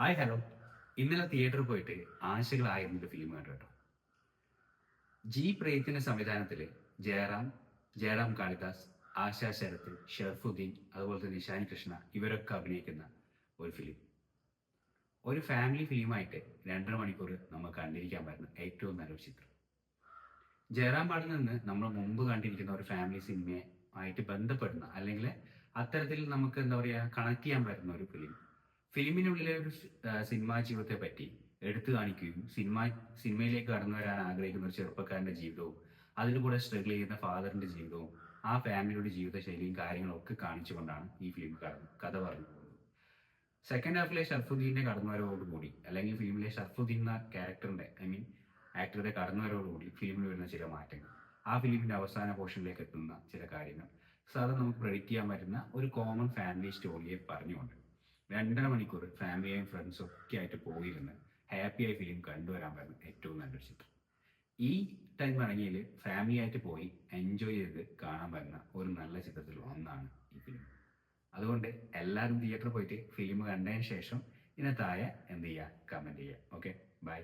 Hi hello. ഇന്നലെ തിയേറ്ററിൽ പോയിട്ട് ആശകളായിരുന്നൊരു ഫിലിം കണ്ടു കേട്ടോ. ജി പ്രേത്തിന്റെ സംവിധാനത്തിൽ ജയറാം കാളിദാസ്, ആശാ ശരത്ത്, ഷെർഫുദ്ദീൻ, അതുപോലെ തന്നെ നിഷാനി കൃഷ്ണ ഇവരൊക്കെ അഭിനയിക്കുന്ന ഒരു ഫിലിം. ഒരു ഫാമിലി ഫിലിമായിട്ട് 2.5 മണിക്കൂർ നമുക്ക് കണ്ടിരിക്കാൻ പറ്റുന്ന ഏറ്റവും നല്ലൊരു ചിത്രം. ജയറാം പാടിൽ നിന്ന് നമ്മൾ മുമ്പ് കണ്ടിരിക്കുന്ന ഒരു ഫാമിലി സിനിമയെ ആയിട്ട് ബന്ധപ്പെടുന്ന അല്ലെങ്കിൽ അത്തരത്തിൽ നമുക്ക് എന്താ പറയുക കണക്ട് ചെയ്യാൻ പറ്റുന്ന ഒരു ഫിലിം. ഫിലിമിനുള്ളിലെ ഒരു സിനിമാ ജീവിതത്തെ പറ്റി എടുത്തു കാണിക്കുകയും സിനിമയിലേക്ക് കടന്നു വരാൻ ആഗ്രഹിക്കുന്ന ഒരു ചെറുപ്പക്കാരന്റെ ജീവിതവും അതിൽ കൂടെ സ്ട്രഗിൾ ചെയ്യുന്ന ഫാദറിന്റെ ജീവിതവും ആ ഫാമിലിയുടെ ജീവിതശൈലിയും കാര്യങ്ങളും ഒക്കെ കാണിച്ചുകൊണ്ടാണ് ഈ ഫിലിം കഥ പറഞ്ഞു പോകുന്നത്. സെക്കൻഡ് ഹാഫിലെ ഷർഫുദ്ദീന്റെ കടന്നുവരവോടുകൂടി അല്ലെങ്കിൽ ഫിലിമിലെ ഷർഫുദ്ദീൻ എന്ന ക്യാരക്ടറിന്റെ ആക്ടറുടെ കടന്നുവരവോടുകൂടി ഫിലിമിൽ വരുന്ന ചില മാറ്റങ്ങൾ, ആ ഫിലിമിന്റെ അവസാന പോർഷനിലേക്ക് എത്തുന്ന ചില കാര്യങ്ങൾ സാധാരണ നമുക്ക് പ്രെഡിക്റ്റ് ചെയ്യാൻ പറ്റുന്ന ഒരു കോമൺ ഫാമിലി സ്റ്റോറിയെ പറഞ്ഞുകൊണ്ട് 2.5 മണിക്കൂർ ഫാമിലിയും ഫ്രണ്ട്സും ഒക്കെ ആയിട്ട് പോയിരുന്ന് ഹാപ്പിയായി ഫിലിം കണ്ടുവരാൻ പറ്റുന്ന ഏറ്റവും നല്ലൊരു ചിത്രം. ഈ ടൈം ഇറങ്ങിയതിൽ ഫാമിലി ആയിട്ട് പോയി എൻജോയ് ചെയ്ത് കാണാൻ പറ്റുന്ന ഒരു നല്ല ചിത്രത്തിൽ ഒന്നാണ് ഈ ഫിലിം. അതുകൊണ്ട് എല്ലാവരും തിയേറ്ററിൽ പോയിട്ട് ഫിലിം കണ്ടതിന് ശേഷം ഇതിന് താഴെ എന്ത് ചെയ്യുക, കമൻറ്റ് ചെയ്യുക. Okay, by.